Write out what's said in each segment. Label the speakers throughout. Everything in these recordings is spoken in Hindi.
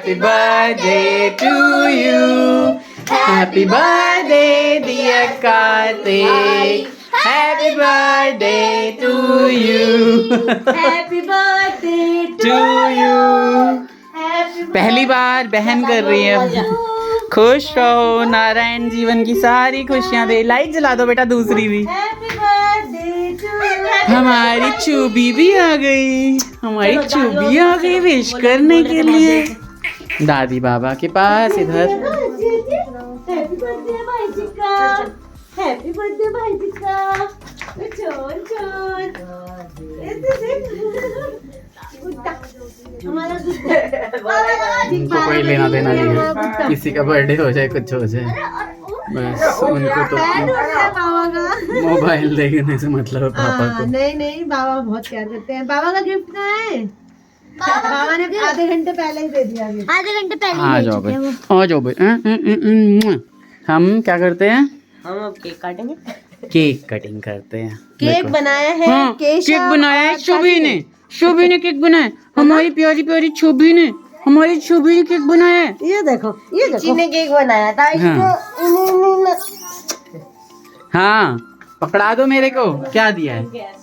Speaker 1: Happy birthday to you. Happy birthday dear Kartik. Happy birthday to you.
Speaker 2: Happy birthday
Speaker 1: To you. पहली बार बहन कर रही है। खुश रहो, नारायण जीवन की सारी खुशियां दे। लाइट जला दो बेटा दूसरी भी।
Speaker 2: Happy birthday to
Speaker 1: हमारी चूबी भी आ गई, हमारी चूबी आ गई विश करने के लिए दादी बाबा के पास इधर।
Speaker 2: हैप्पी बर्थडे भाई जी का, हैप्पी बर्थडे भाई जी का। छोड़ छोड़ हमारा
Speaker 1: उनको कोई लेना देना नहीं है, किसी का बर्थडे हो जाए कुछ हो जाए, बस उनको तो
Speaker 2: बाबा का
Speaker 1: मोबाइल देखने से मतलब है पापा को।
Speaker 2: नहीं नहीं, बाबा बहुत प्यार करते हैं। बाबा का गिफ्ट कहाँ है? बाबा ने आधे घंटे पहले ही दे दिया गिफ्ट।
Speaker 3: आधे घंटे पहले
Speaker 1: आ जाओ भाई, आ जाओ भाई। हम क्या करते हैं?
Speaker 2: हम अब केक काटेंगे।
Speaker 1: केक कटिंग करते हैं।
Speaker 2: केक बनाया है
Speaker 1: हाँ, केक बनाया है शुभी ने, शुभी ने केक बनाया, हमारी प्यारी प्यारी शुभी ने, हमारी शुभी ने केक बनाया है।
Speaker 2: ये देखो, ये देखो ने केक बनाया था
Speaker 1: हाँ। हाँ, पकड़ा दो मेरे को, क्या दिया है?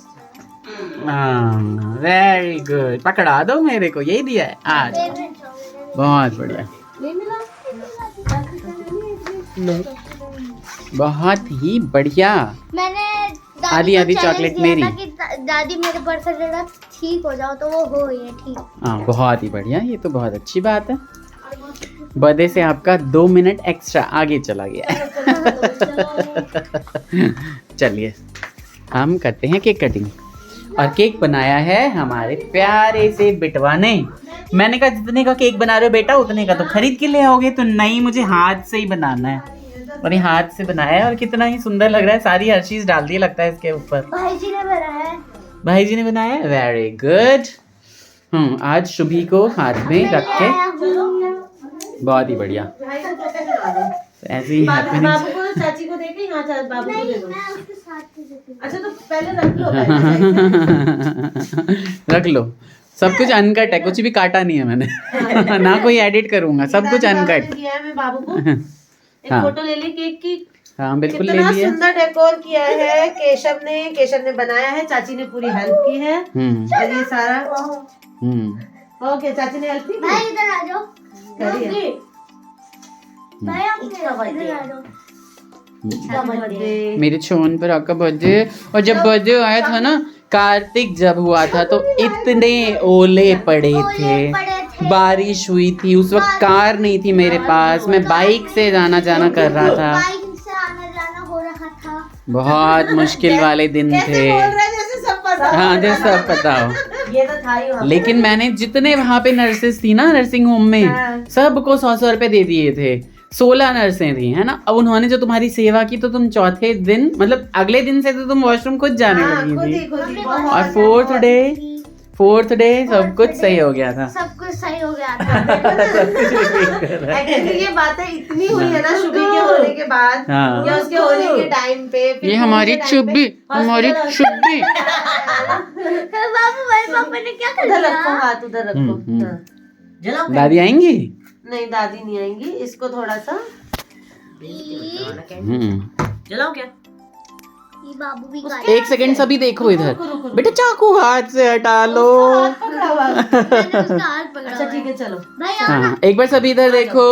Speaker 1: हाँ, वेरी गुड, पकड़ा दो मेरे को, यही दिया है आज। बहुत बढ़िया, बहुत ही बढ़िया।
Speaker 3: मैंने
Speaker 1: आधी आधी चॉकलेट मेरी।
Speaker 3: दादी मेरे बर्थडे का ठीक हो जाओ तो वो हो ही है ठीक।
Speaker 1: हाँ, बहुत ही बढ़िया, ये तो बहुत अच्छी बात है। बर्थडे से आपका 2 मिनट एक्स्ट्रा आगे चला गया। चलिए हम करते हैं केक कटिंग। और केक बनाया है हमारे प्यारे से बिटवा ने। मैंने कहा जितने का केक बना रहे हो बेटा उतने का तो खरीद के ले आओगे, तो नहीं, मुझे हाथ से ही बनाना है। और ये हाथ से बनाया है और कितना ही सुंदर लग रहा है। सारी हर चीज डाल दी लगता है इसके ऊपर।
Speaker 3: भाई जी ने बनाया है।
Speaker 1: भाई जी ने बनाया है, वेरी गुड। आज शुभी को हाथ में रख के, बहुत ही बढ़िया। ऐसे ही हैप्पीनेस।
Speaker 2: बाबू को चाची को देके यहाँ बाबू को दे दो। अच्छा तो पहले रख लो।
Speaker 1: रख लो, सब कुछ अनकट है, कुछ भी काटा नहीं है मैंने। ना कोई एडिट करूंगा, सब कुछ अनकट।
Speaker 2: दिया है मैं बाबू को। एक
Speaker 1: हाँ।
Speaker 2: फोटो ले ली केक की।
Speaker 1: हाँ बिल्कुल ले
Speaker 2: कितना
Speaker 1: लिया।
Speaker 2: सुंदर डेकोर किया है केशव ने बनाया है। चाची ने पूरी हेल्प की है। और ये सारा ओके, चाची ने हेल्प की।
Speaker 3: भाई इधर आ जाओ।
Speaker 2: करिए।
Speaker 3: भाई आप इधर आ जाओ।
Speaker 1: मेरे छोन पर आपका बर्थडे। और जब बर्थडे आया था ना, कार्तिक जब हुआ था तो इतने ओले पड़े थे, बारिश हुई थी, उस वक्त कार नहीं थी मेरे पास, मैं बाइक से जाना जाना कर रहा था।
Speaker 3: बाइक से आना जाना हो रहा था।
Speaker 1: बहुत मुश्किल वाले दिन थे।
Speaker 2: जैसे सब पता।
Speaker 1: हाँ, जैसे सब पता हो।
Speaker 2: ये तो था ही वहाँ पे।
Speaker 1: लेकिन मैंने जितने वहाँ पे नर्सेस थी ना नर्सिंग होम में, सबको 100 रुपए दे दिए थे। 16 नर्सें थी, है ना। अब उन्होंने जो तुम्हारी सेवा की, तो तुम चौथे दिन, मतलब अगले दिन से तो तुम वॉशरूम खुद जाने लगी थी। और फोर्थ डे सब कुछ सही हो गया था।
Speaker 3: सब कुछ सही हो गया था।
Speaker 2: एक्चुअली ये बातें इतनी हुई है ना शुभी के होने के बाद,
Speaker 1: हाँ।
Speaker 2: या उसके होने के टाइम पे।
Speaker 1: ये हमारी चुब्बी, हमारी चुब्बी।
Speaker 3: बाबू भाई पापा ने क्या कर
Speaker 2: उधर
Speaker 3: दिया?
Speaker 2: रखो, हाथ उधर रखो। हाँ। जलाओ।
Speaker 1: दादी आएंगी?
Speaker 2: नहीं दादी नहीं आएंगी, इसको थोड़ा सा जलाओ। क्या
Speaker 3: ये बाबू भी गाड़ी।
Speaker 1: 1 सेकंड सभी देखो इधर। बेटा चाकू हाथ से हटा लो।
Speaker 2: पकड़ा हुआ।
Speaker 3: मैंने उसका हाथ पकड़ा
Speaker 2: अच्छा
Speaker 3: हुआ
Speaker 2: ठीक है चलो।
Speaker 3: भाई आओ ना।
Speaker 1: हाँ, एक बार सभी इधर देखो।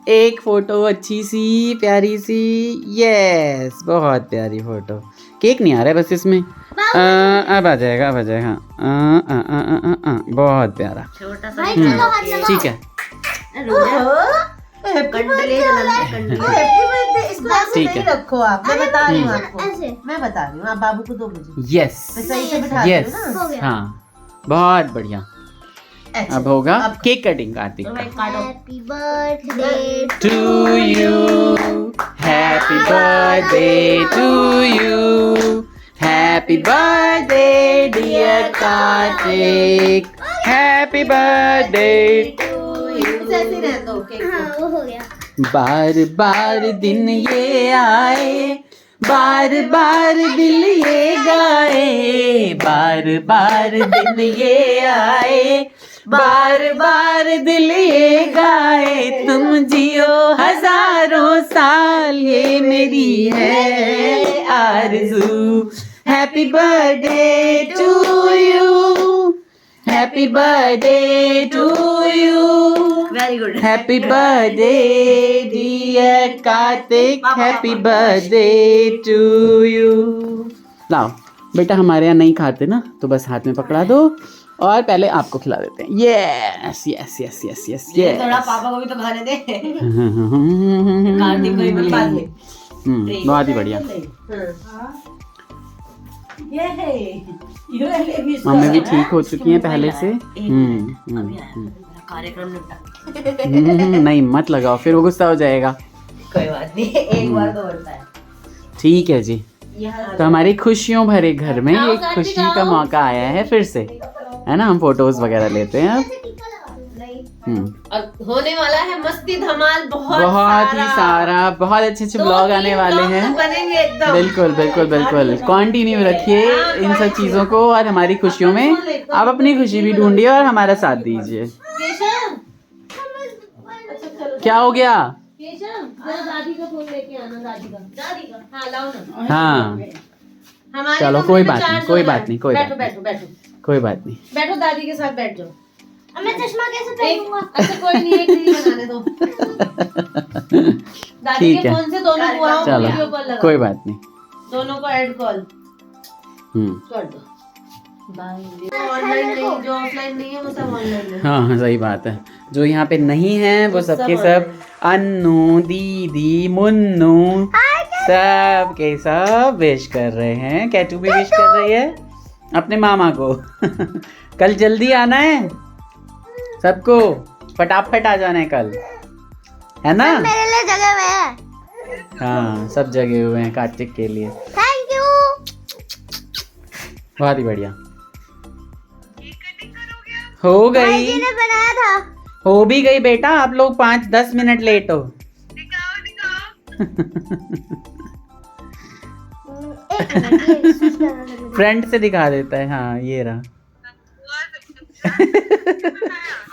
Speaker 1: एक फोटो अच्छी सी प्यारी सी, यस, बहुत प्यारी फोटो। केक नहीं आ रहा है बस इसमें। अब आ जाएगा, अब आ जाएगा। बहुत प्यारा,
Speaker 2: छोटा सा
Speaker 3: भाई चलो हाथ लगाओ।
Speaker 1: ठीक है।
Speaker 2: कंडले जलाना, कंडले। Happy birthday. इसको ऐसे
Speaker 1: ठीक
Speaker 2: नहीं
Speaker 1: है।
Speaker 2: रखो आप, मैं बता रही हूँ आपको।
Speaker 3: ऐसे
Speaker 2: मैं बता रही हूँ, आप बाबू को दो मुझे।
Speaker 1: यस
Speaker 2: मैं सही से बिठा रही
Speaker 1: यस,
Speaker 2: हूँ ना।
Speaker 3: हो गया।
Speaker 1: हाँ, बहुत बढ़िया।
Speaker 2: ऐसे।
Speaker 1: अब होगा केक कटिंग कार्तिक
Speaker 2: तो
Speaker 1: का।
Speaker 2: भाई काटो।
Speaker 3: Happy birthday
Speaker 1: To you, happy birthday to you, happy birthday dear Kartik, happy birthday to
Speaker 2: ऐसे ही रहने दो केक
Speaker 3: हाँ
Speaker 2: को।
Speaker 3: वो हो गया।
Speaker 1: बार बार दिन ये आए, बार बार दिल ये गाए, बार बार दिन ये आए, बार बार दिल ये गाए तुम जियो हजारों साल, ये मेरी है आरज़ू। Happy birthday to you, happy birthday to you,
Speaker 2: very good.
Speaker 1: Happy birthday dear Karthik, happy birthday to you. लाओ बेटा, हमारे यहाँ नहीं खाते ना, तो बस हाथ में पकड़ा दो और पहले आपको खिला देते हैं। Yes yes yes yes yes yes.
Speaker 2: थोड़ा पापा को भी तो खाने दे, कार्तिक को भी बाद में।
Speaker 1: बहुत ही बढ़िया। मम्मी भी ठीक हो चुकी हैं पहले से।
Speaker 2: कार्यक्रम निपटा।
Speaker 1: नहीं मत लगाओ, फिर वो गुस्सा हो जाएगा।
Speaker 2: कोई बात नहीं, एक बार तो होता है।
Speaker 1: ठीक है जी। तो हमारी खुशियों भरे घर में एक खुशी का मौका आया है फिर से, है ना। हम फोटोज वगैरह लेते हैं अब।
Speaker 2: और होने वाला है मस्ती धमाल, बहुत
Speaker 1: ही सारा बहुत अच्छे ब्लॉग आने वाले हैं,
Speaker 2: बनेंगे एकदम।
Speaker 1: बिल्कुल बिल्कुल बिल्कुल। कंटिन्यू रखिए इन सब चीजों को और हमारी खुशियों में आप अपनी खुशी भी ढूंढिए और हमारा साथ दीजिए। क्या हो गया?
Speaker 2: दादी का फोन लेके आना, दादी का। हाँ लाओ ना।
Speaker 1: हाँ चलो, कोई बात नहीं, कोई बात नहीं, कोई
Speaker 2: बैठो
Speaker 1: बात
Speaker 2: बैठो बैठो
Speaker 1: कोई बात नहीं।
Speaker 2: बैठो, दादी के साथ बैठ जाओ।
Speaker 3: अब मैं चश्मा कैसे पहनूंगा?
Speaker 2: अच्छा कोई नहीं, एक रील बनाने दो। दादी
Speaker 1: ठीक
Speaker 2: के
Speaker 1: है,
Speaker 2: फोन से दोनों को आओ, वीडियो कॉल
Speaker 1: चलो
Speaker 2: लगा,
Speaker 1: कोई बात नहीं।
Speaker 2: दोनों को ऐड कॉल कर दो। ऑनलाइन नहीं, जो ऑफलाइन नहीं है वो सब ऑनलाइन है।
Speaker 1: हाँ सही बात है। जो यहाँ पे नहीं है वो सबके सब अन्नू, दीदी, मुन्नू सब के सब विश कर रहे हैं। कैटू भी विश कर रही है अपने मामा को। कल जल्दी आना है सबको, फटाफट आ जाना है कल, है ना।
Speaker 3: मेरे लिए जगह में है।
Speaker 1: हाँ सब जगह हुए हैं कार्तिक के लिए।
Speaker 3: Thank you.
Speaker 1: बहुत ही बढ़िया। हो गई,
Speaker 3: भाईजी ने बनाया था।
Speaker 1: हो भी गई बेटा। आप लोग 5-10 मिनट लेट हो।
Speaker 3: एक मिनट, ये स्विच करना है।
Speaker 1: फ्रंट से दिखा देता है। हाँ ये रहा।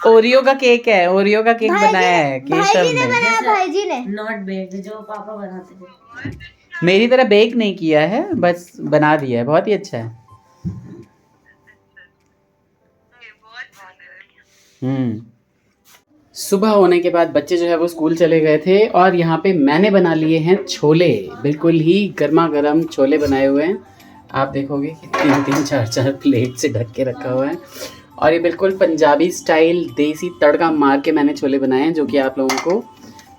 Speaker 1: ओरियो का केक है, ओरियो का केक बनाया है केशव
Speaker 3: भाईजी ने
Speaker 1: ने।
Speaker 3: बनाया, भाईजी ने।
Speaker 2: नॉट बेक्ड, जो पापा बनाते हैं।
Speaker 1: मेरी तरह बेक नहीं किया है, बस बना दिया है। बहुत ही अच्छा है। सुबह होने के बाद बच्चे जो है वो स्कूल चले गए थे और यहाँ पे मैंने बना लिए हैं छोले। बिल्कुल ही गर्मा गर्म छोले बनाए हुए हैं। आप देखोगे कि 3-3, 4-4 प्लेट से ढक के रखा हुआ है और ये बिल्कुल पंजाबी स्टाइल देसी तड़का मार के मैंने छोले बनाए हैं, जो कि आप लोगों को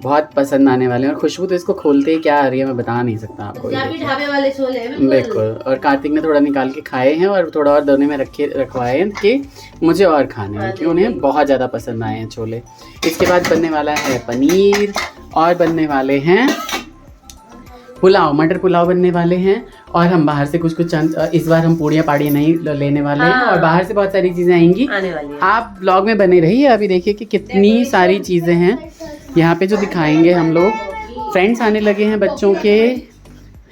Speaker 1: बहुत पसंद आने वाले हैं। और खुशबू तो इसको खोलते ही क्या आ रही है मैं बता नहीं सकता आपको।
Speaker 2: ढाबे वाले छोले हैं
Speaker 1: बिल्कुल। और कार्तिक ने थोड़ा निकाल के खाए हैं और थोड़ा और दोनों में रखवाए हैं कि मुझे और खाने हैं, क्योंकि उन्हें बहुत ज़्यादा पसंद आए हैं छोले। इसके बाद बनने वाला है पनीर और बनने वाले हैं पुलाव, मटर पुलाव बनने वाले हैं। और हम बाहर से कुछ इस बार हम पूड़ियाँ पाड़ियाँ नहीं लेने वाले हैं और बाहर से बहुत सारी चीज़ें आएंगी,
Speaker 2: आने वाली है।
Speaker 1: आप ब्लॉग में बने रहिए। अभी देखिए कि कितनी सारी चीज़ें हैं यहाँ पे जो दिखाएंगे हम लोग। फ्रेंड्स आने लगे हैं बच्चों के,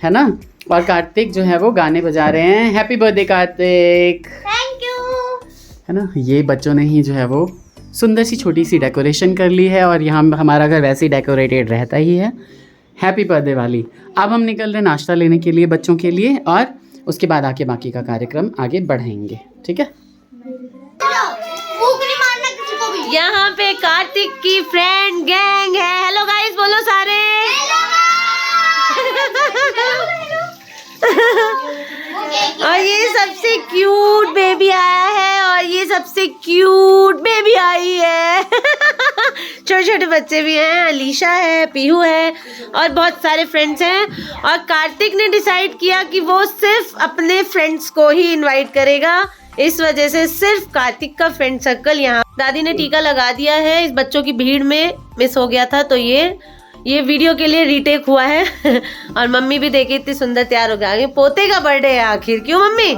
Speaker 1: है ना। और कार्तिक जो है वो गाने बजा रहे हैं। Happy birthday Kartik,
Speaker 3: thank you.
Speaker 1: है ना। ये बच्चों ने ही जो है वो सुंदर सी छोटी सी डेकोरेशन कर ली है और यहाँ हमारा घर वैसे ही डेकोरेटेड रहता ही है हैप्पी बर्थडे वाली। अब हम निकल रहे नाश्ता लेने के लिए बच्चों के लिए और उसके बाद आके बाकी का कार्यक्रम आगे बढ़ाएंगे, ठीक है।
Speaker 2: यहाँ पे कार्तिक की फ्रेंड गैंग है। हेलो गाइस बोलो सारे। और ये सबसे क्यूट बेबी आया है और ये सबसे क्यूट बेबी आई है। छोटे छोटे बच्चे भी हैं, अलीशा है, पीहू है और बहुत सारे फ्रेंड्स हैं। और कार्तिक ने डिसाइड किया कि वो सिर्फ अपने फ्रेंड्स को ही इनवाइट करेगा, इस वजह से सिर्फ कार्तिक का फ्रेंड सर्कल यहाँ। दादी ने टीका लगा दिया है, इस बच्चों की भीड़ में मिस हो गया था तो ये वीडियो के लिए रीटेक हुआ है। और मम्मी भी देखी इतनी सुंदर तैयार हो गई। पोते का बर्थडे है आखिर, क्यों मम्मी?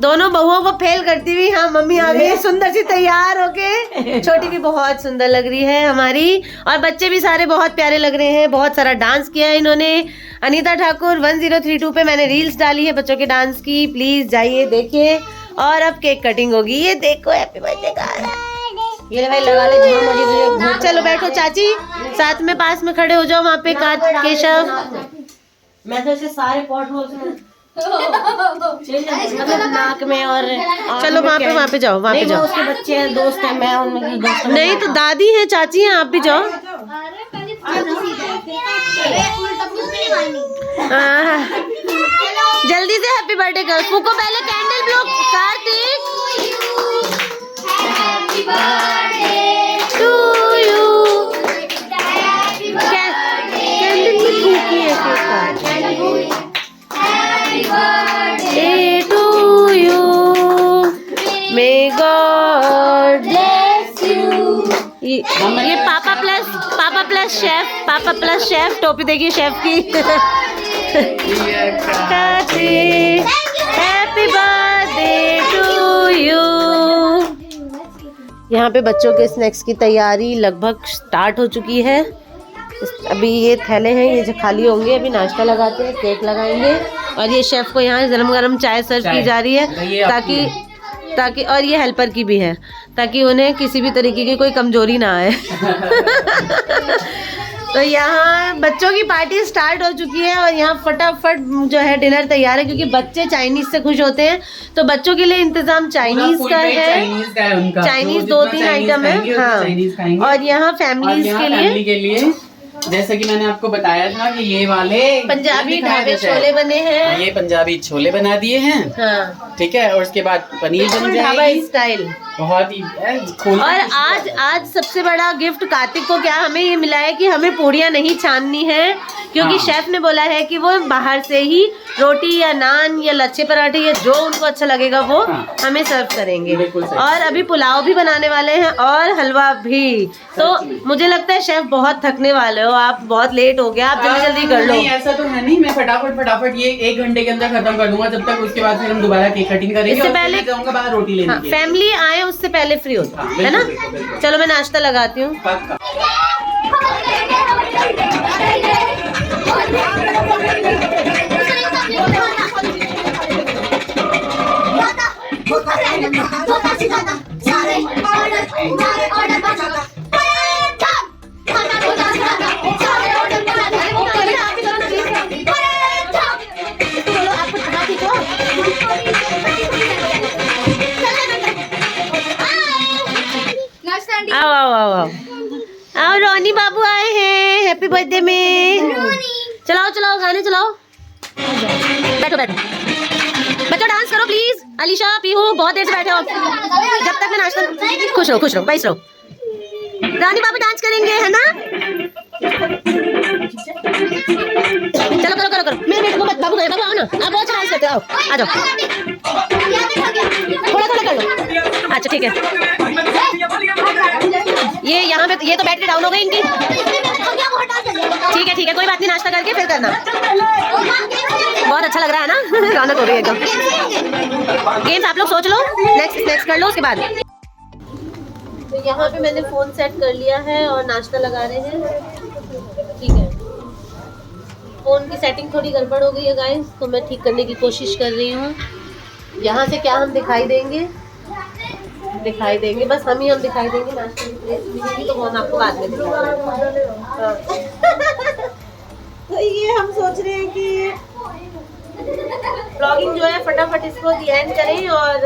Speaker 2: दोनों बहुओं को फेल करती हुई हाँ मम्मी आ गई सुंदर सी तैयार होके। छोटी भी बहुत सुंदर लग रही है हमारी और बच्चे भी सारे बहुत प्यारे लग रहे हैं। बहुत सारा डांस किया है इन्होंने। अनीता ठाकुर 1032 पे मैंने रील्स डाली है बच्चों के डांस की, प्लीज जाइए देखिए। और अब केक कटिंग होगी, ये देखो हैप्पी बर्थडे का। ये ले भाई लगा ले जहाँ मर्जी तुझे। चलो बैठो चाची, साथ में पास में खड़े हो जाओ वहाँ पे केशव। मैं तो ऐसे सारे पॉट होल्स में मतलब नाक में और चलो वहाँ पे जाओ, वहाँ पे जाओ। उसके बच्चे हैं, दोस्त हैं, मैं उनमें दोस्त नहीं तो दादी है, चाची हैं, आप भी जाओ। जल्दी से हैप्पी बर्थडे कर फूको, पहले candle blow. Kartik to you. Candle में फूकी है to you, may God bless you। ये पापा प्लस शेफ टोपी देखिए शेफ की। Happy birthday to you. यहाँ पे बच्चों के स्नैक्स की तैयारी लगभग स्टार्ट हो चुकी है। अभी ये थैले हैं, ये जो खाली होंगे अभी नाश्ता लगाते हैं, केक लगाएंगे और ये शेफ को यहाँ गरम गरम चाय सर्व की जा रही है ताकि और ये हेल्पर की भी है ताकि उन्हें किसी भी तरीके की कोई कमजोरी ना आए। तो यहाँ बच्चों की पार्टी स्टार्ट हो चुकी है और यहाँ फटाफट जो है डिनर तैयार है क्योंकि बच्चे चाइनीज से खुश होते हैं, तो बच्चों के लिए इंतजाम चाइनीज का है। चाइनीज 2-3 आइटम है हाँ। और यहाँ फैमिलीज के लिए
Speaker 1: जैसे कि मैंने आपको बताया था कि ये वाले
Speaker 2: पंजाबी ढाबे छोले बने हैं।
Speaker 1: ये पंजाबी छोले बना दिए हैं
Speaker 2: हाँ।
Speaker 1: ठीक है, और उसके बाद पनीर बन
Speaker 2: ढाबा स्टाइल
Speaker 1: बहुत ही
Speaker 2: और आज सबसे बड़ा गिफ्ट कार्तिक को क्या हमें ये मिला है कि हमें पूड़ियाँ नहीं छाननी है क्योंकि शेफ ने बोला है कि वो बाहर से ही रोटी या नान या लच्छे पराठे या जो उनको अच्छा लगेगा वो हमें सर्व करेंगे। और अभी पुलाव भी बनाने वाले हैं और हलवा भी। तो मुझे लगता है शेफ बहुत थकने वाले हो, आप बहुत लेट हो गया, आप जल्दी कर लो।
Speaker 1: नहीं ऐसा तो है नहीं, मैं फटाफट ये 1 घंटे के अंदर खत्म कर दूंगा जब तक उसके बाद फिर हम दोबारा केक कटिंग करेंगे।
Speaker 2: इससे पहले
Speaker 1: जाऊंगा बाहर रोटी लेने।
Speaker 2: फैमिली आए उससे पहले फ्री होता है ना। चलो मैं नाश्ता लगाती हूँ। आओ रोनी बाबू आए हैं हैप्पी बर्थडे में। चलाओ गाने चलाओ। बैठो बच्चों डांस करो प्लीज। अलीशा पीहू बहुत देर से बैठे हो, जब तक मैं नाश्ता। खुश रहो बैठ रहो। रानी बाबू डांस करेंगे है ना। चलो करो मेरे बेटे को बाबू आओ ना, आप बहुत डांस करते हो, आ जाओ। थोड़ा कर लो। अच्छा ठीक है, ये यहाँ पे ये तो बैटरी डाउन हो गई इनकी। ठीक है कोई बात नहीं, नाश्ता करके फिर करना। बहुत अच्छा लग रहा है ना, रौनक हो रही है एकदम। गेम्स आप लोग सोच लो, नेक्स्ट कर लो उसके बाद। तो यहाँ पे मैंने फोन सेट कर लिया है और नाश्ता लगा रहे हैं। ठीक है, फोन की सेटिंग थोड़ी गड़बड़ हो गई है गाइस, तो मैं ठीक करने की कोशिश कर रही हूँ। यहाँ से क्या हम दिखाई देंगे बस हम दिखाई देंगे। नाश्ते की प्लेट मिलेगी तो वो हम आपको बाद में दिखाएंगे। तो ये हम सोच रहे हैं कि ब्लॉगिंग जो है फटाफट इसको दी एंड करें और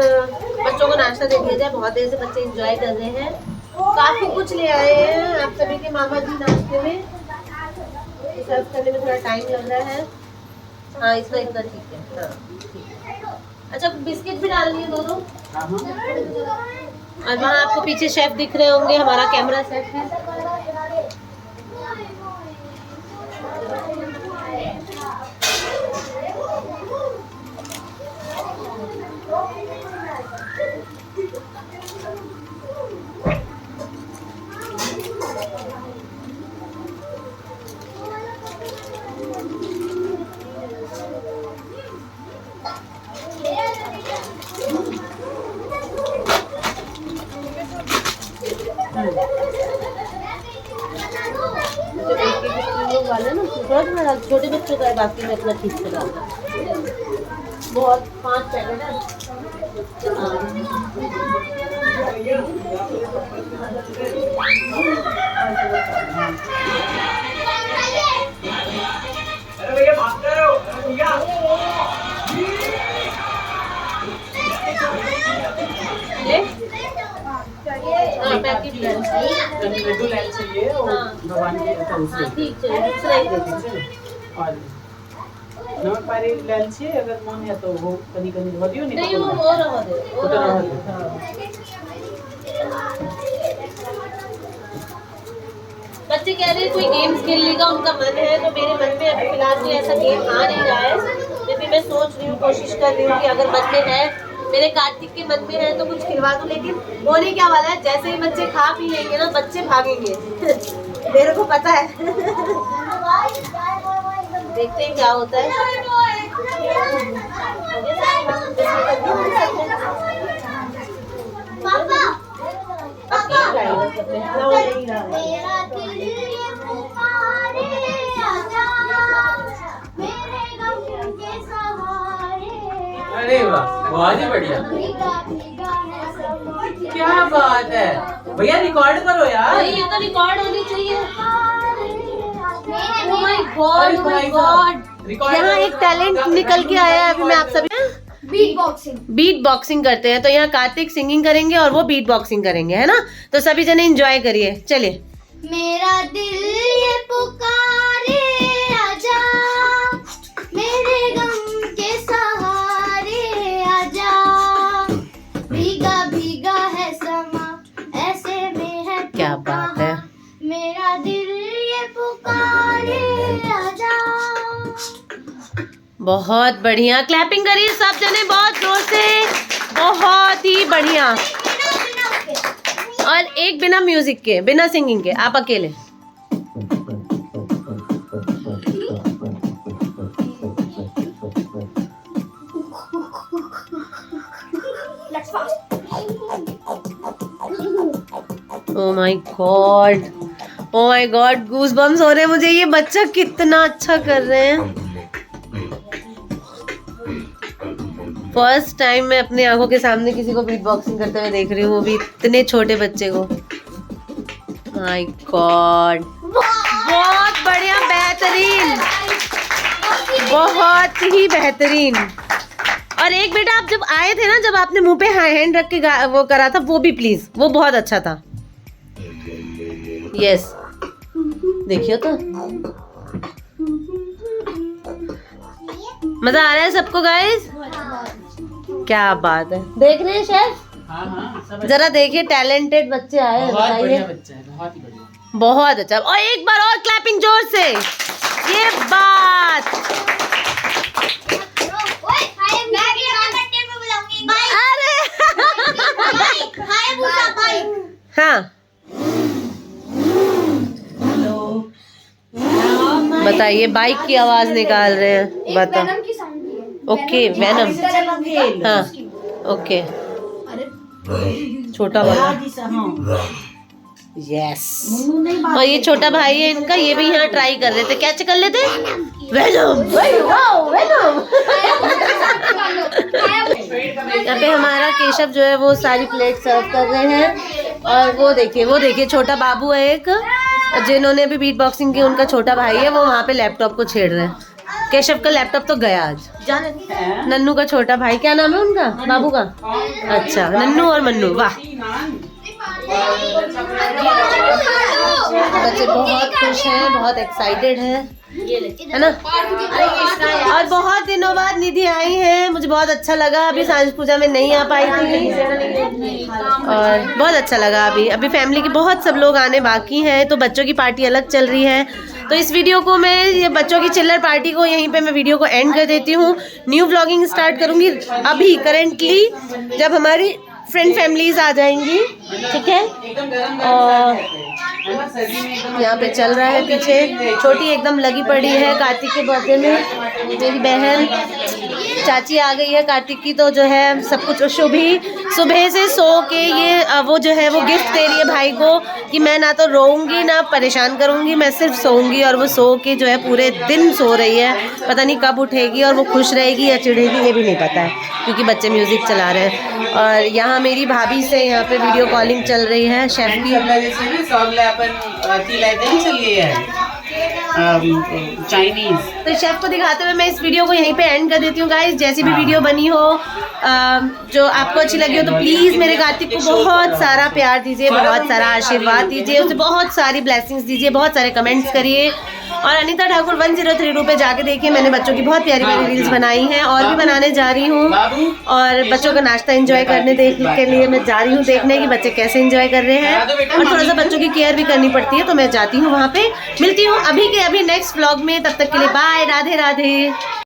Speaker 2: बच्चों को नाश्ता दे दिया जाए। बहुत देर से बच्चे एंजॉय कर रहे हैं, काफी कुछ ले आए हैं आप सभी के मामा जी नाश्ते में। सर्व करने में थोड़ा टाइम लग रहा है। हाँ इतना ठीक है। हाँ अच्छा बिस्किट भी डालनी है दोनों। और वहाँ आपको पीछे शेफ दिख रहे होंगे, हमारा कैमरा सेट है। वाले ना थोड़ा छोटे बच्चों का है, बाकी मैं अपना ठीक से डालता बहुत 5 पैकेट है। पैकेट
Speaker 1: लड्डू लाइन चाहिए और भगवान की
Speaker 2: ठीक है दूसरा ही दे दीजिए।
Speaker 1: और नमक पारी लाइन चाहिए अगर मन है तो वो कनी कनी हो दियो
Speaker 2: नहीं वो रहा दे वो रहा दे। बच्चे कह रहे हैं कोई गेम्स खेलने का उनका मन है, तो मेरे मन में अभी फिलहाल कोई ऐसा गेम आ नहीं रहा है। फिर भी मैं सोच रही हूँ, कोशिश कर रही हूँ कि अगर मन में है, मेरे कार्तिक के मन में है तो कुछ खिलवा दूँ। लेकिन होने क्या वाला है, जैसे ही बच्चे खा पी लेंगे ना बच्चे भागेंगे मेरे को पता है देखते हैं क्या होता है।
Speaker 3: पापा
Speaker 2: मेरा
Speaker 3: दिल ये पुकारे आजा मेरे गम के सहारे
Speaker 1: अरे वाह बहुत ही बढ़िया
Speaker 3: भीगा भीगा है समा
Speaker 1: क्या बात है भैया रिकॉर्ड करो यार
Speaker 2: ये तो रिकॉर्ड होनी चाहिए।
Speaker 3: मेरे
Speaker 2: Oh my God, oh my God। यहाँ एक टैलेंट निकल के आया है अभी। मैं आप सभी
Speaker 3: बीट बॉक्सिंग
Speaker 2: बीट बॉक्सिंग करते हैं, तो यहाँ कार्तिक सिंगिंग करेंगे और वो बीट बॉक्सिंग करेंगे, है ना। तो सभी जने एंजॉय करिए, चलिए।
Speaker 3: मेरा दिल ये पुकारे आजा मेरे गम के सहारे आजा भीगा भीगा है समा ऐसे में है
Speaker 2: क्या बात है।
Speaker 3: मेरा दिल ये पुकारे आजा।
Speaker 2: बहुत बढ़िया, क्लैपिंग करिए सब जने बहुत जोर से, बहुत ही बढ़िया। और एक बिना म्यूजिक के, बिना सिंगिंग के, आप अकेले। Oh my god, oh my god, goosebumps हो रहे हैं मुझे। ये बच्चा कितना अच्छा कर रहे हैं। फर्स्ट टाइम मैं अपनी आंखों के सामने किसी को बीट बॉक्सिंग करते हुए देख रही हूँ, वो भी इतने छोटे बच्चे को। माय गॉड, बहुत बढ़िया, बेहतरीन, बहुत ही बेहतरीन। और एक बेटा आप जब आए थे ना, जब आपने मुंह पे हैंड रख के वो करा था, वो भी प्लीज, वो बहुत अच्छा था। यस, देखियो तो मजा आ रहा है सबको गाइस। क्या बात है, देख रहे हैं शेफ।
Speaker 1: हाँ, सब
Speaker 2: जरा देखिए, टैलेंटेड बच्चे आए हैं,
Speaker 1: बहुत बढ़िया
Speaker 2: बताइए।
Speaker 1: बच्चा है, बहुत ही बढ़िया,
Speaker 2: बहुत अच्छा। और एक बार और क्लैपिंग जोर से, ये बात। अरे हाँ, बताइए, बाइक की आवाज निकाल रहे हैं, बताओ। ओके, वेनम, हाँ, ओके, छोटा बड़ा, यस। और ये छोटा भाई है इनका, ये भी यहाँ ट्राई कर रहे थे, क्या कर लेते, वेनम, वेनम। यहाँ पे हमारा केशव जो है वो सारी प्लेट सर्व कर रहे हैं। और वो देखिए छोटा बाबू है एक, जिन्होंने भी बीट बॉक्सिंग की, उनका छोटा भाई है, वो वहाँ पे लैपटॉप को छेड़ रहे हैं। केशव का लैपटॉप तो गया आज। नन्नू का छोटा भाई, क्या नाम है उनका, बाबू का? अच्छा, नन्नू और मन्नू, वाह। बच्चे बहुत खुश हैं, बहुत एक्साइटेड हैं, है ना। और बहुत दिनों बाद निधि आई है, मुझे बहुत अच्छा लगा। अभी सांझ पूजा में नहीं आ पाई थी और बहुत अच्छा लगा। अभी फैमिली के बहुत सब लोग आने बाकी हैं, तो बच्चों की पार्टी अलग चल रही है। तो इस वीडियो को मैं, ये बच्चों की चिल्लर पार्टी को यहीं पे मैं वीडियो को एंड कर देती हूँ। न्यू व्लॉगिंग स्टार्ट करूँगी अभी करेंटली, जब हमारी फ्रेंड फैमिलीज आ जाएंगी, ठीक है। और यहाँ पे चल रहा है पीछे, छोटी एकदम लगी पड़ी है कार्तिक के बर्थडे में, मेरी बहन। चाची आ गई है कार्तिक की, तो जो है सब कुछ शुभी सुबह से सो के ये वो जो है वो गिफ्ट दे रही है भाई को कि मैं ना तो रोऊंगी ना परेशान करूंगी, मैं सिर्फ सोऊंगी। और वो सो के जो है पूरे दिन सो रही है, पता नहीं कब उठेगी और वो खुश रहेगी या चिढ़ेगी ये भी नहीं पता है, क्योंकि बच्चे म्यूजिक चला रहे हैं। और यहाँ मेरी भाभी से यहाँ पे वीडियो कॉलिंग चल रही है शेफ की।
Speaker 1: चाइनीज।
Speaker 2: तो शेफ को दिखाते हुए मैं इस वीडियो को यहीं पे एंड कर देती हूँ गाइस। जैसी भी वीडियो बनी हो जो आपको अच्छी लगी हो तो प्लीज़ मेरे कार्तिक को बहुत सारा प्यार दीजिए, बहुत सारा आशीर्वाद दीजिए, उसे बहुत सारी ब्लेसिंग्स दीजिए, बहुत सारे कमेंट्स करिए। और अनीता ठाकुर 1032 पे जाके देखिए, मैंने बच्चों की बहुत प्यारी प्यारी रील्स बनाई हैं और भी बनाने जा रही हूँ। और बच्चों का नाश्ता एंजॉय करने के लिए मैं जा रही हूँ देखने कि बच्चे कैसे एंजॉय कर रहे हैं। और थोड़ा सा बच्चों की केयर भी करनी पड़ती है, तो मैं जाती हूँ वहाँ पे। मिलती हूँ अभी के अभी नेक्स्ट व्लॉग में, तब तक के लिए बाय, राधे राधे।